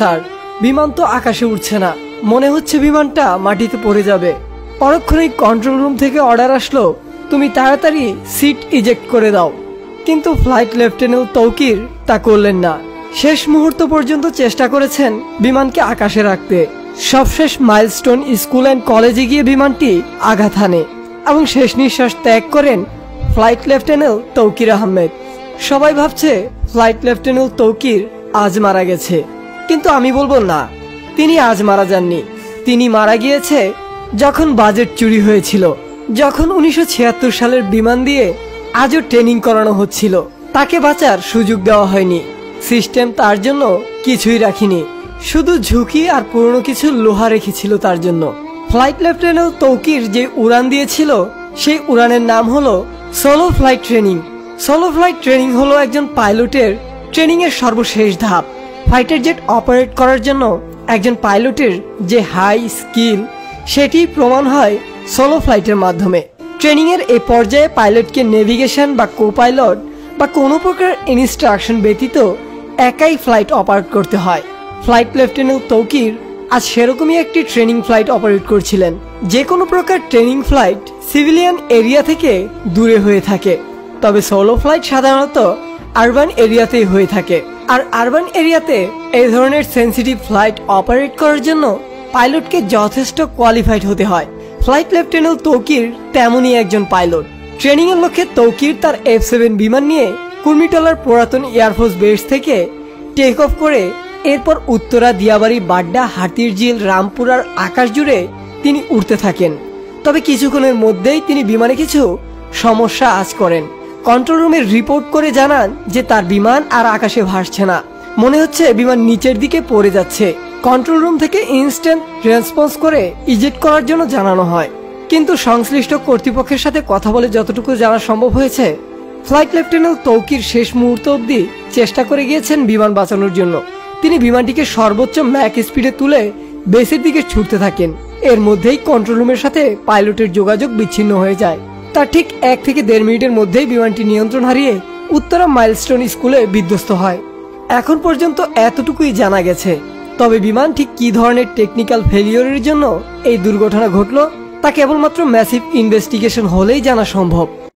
Sir, বিমান তো আকাশে উঠছে না, মনে হচ্ছে বিমানটা মাটিতে পড়ে যাবে। পরক্ষণেই কন্ট্রোল রুম থেকে অর্ডার আসলো, তুমি তাড়াতাড়ি সিট ইজেক্ট করে দাও। কিন্তু ফ্লাইট লেফটেন্যান্ট তৌকির তা করলেন না। শেষ মুহূর্ত পর্যন্ত চেষ্টা করেছেন বিমানকে আকাশে রাখতে। সবশেষ মাইলস্টোন স্কুল অ্যান্ড কলেজে গিয়ে বিমানটি আঘাত হানে এবং শেষ নিঃশ্বাস ত্যাগ করেন ফ্লাইট লেফটেন্যান্ট তৌকির আহমেদ। সবাই ভাবছে ফ্লাইট লেফটেন্যান্ট তৌকির আজ মারা গেছে, কিন্তু আমি বলবো না, তিনি আজ মারা যাননি। তিনি মারা গিয়েছে যখন বাজেট চুরি হয়েছিল, যখন 1976 সালের বিমান দিয়ে আজও ট্রেনিং করানো হচ্ছিল। তাকে বাঁচার সুযোগ দেওয়া হয়নি, সিস্টেম তার জন্য কিছুই রাখিনি, শুধু ঝুঁকি আর পুরনো কিছু লোহা রেখেছিল তার জন্য। ফ্লাইট লেফটেন্যান্ট তৌকির যে উড়ান দিয়েছিল সেই উড়ানের নাম হলো solo flight training. Solo flight training হলো একজন পাইলটের ট্রেনিং এর সর্বশেষ ধাপ। ফাইটার জেট অপারেট করার জন্য একজন পাইলটের যে হাই স্কিল সেটি প্রমাণ হয় সোলো ফ্লাইটের মাধ্যমে। ট্রেনিং এর এই পর্যায়ে পাইলটকে নেভিগেশন বা কো পাইলট বা কোনো প্রকার ইনস্ট্রাকশন ব্যতীত একাই ফ্লাইট অপারেট করতে হয়। ফ্লাইট লেফটেন্যান্ট তৌকির আজ সেরকমই একটি ট্রেনিং ফ্লাইট অপারেট করছিলেন। যে কোনো প্রকার ট্রেনিং ফ্লাইট সিভিলিয়ান এরিয়া থেকে দূরে হয়ে থাকে, তবে সোলো ফ্লাইট সাধারণত আরবান এরিয়াতেই হয়ে থাকে। আর আরবান এরিয়াতে এই ধরনের সেন্সিটিভ ফ্লাইট অপারেট করার জন্য পাইলটকে যথেষ্ট কোয়ালিফাইড হতে হয়। ফ্লাইট লেফটেন্যান্ট তৌকির তেমনই একজন পাইলট। ট্রেনিং এর লক্ষ্যে তৌকির তার F-7 বিমান নিয়ে কুর্মিটোলার পুরাতন এয়ারফোর্স বেস থেকে টেক অফ করে এরপর উত্তরা, দিয়াবাড়ি, বাড্ডা, হাতিরঝিল, রামপুরার আকাশ জুড়ে তিনি উড়তে থাকেন। তবে কিছুক্ষণের মধ্যেই তিনি বিমানে কিছু সমস্যা আজ করেন। কন্ট্রোল রুমে রিপোর্ট করে জানান যে তার বিমান আর আকাশে ভাসছে না, মনে হচ্ছে বিমান নিচের দিকে পড়ে যাচ্ছে। কন্ট্রোল রুম থেকে ইনস্ট্যান্ট রেসপন্স করে ইজেক্ট করার জন্য জানানো হয়, কিন্তু সংশ্লিষ্ট কর্তৃপক্ষের সাথে কথা বলে যতটুকু জানা সম্ভব হয়েছে, ফ্লাইট লেফটেন্যান্ট তৌকির শেষ মুহূর্ত অবধি চেষ্টা করে গিয়েছেন বিমান বাঁচানোর জন্য। তিনি বিমানটিকে সর্বোচ্চ ম্যাক স্পিডে তুলে বেসের দিকে ছুটতে থাকেন। এর মধ্যেই কন্ট্রোল রুমের সাথে পাইলটের যোগাযোগ বিচ্ছিন্ন হয়ে যায়। তার ঠিক 1 থেকে 1.5 মিনিটের মধ্যেই বিমানটি নিয়ন্ত্রণ হারিয়ে উত্তরা মাইলস্টোন স্কুলে বিধ্বস্ত হয়। এখন পর্যন্ত এতটুকুই জানা গেছে, তবে বিমান ঠিক কি ধরনের টেকনিক্যাল ফেলিওরের জন্য এই দুর্ঘটনা ঘটল তা কেবলমাত্র ম্যাসিভ ইনভেস্টিগেশন হলেই জানা সম্ভব।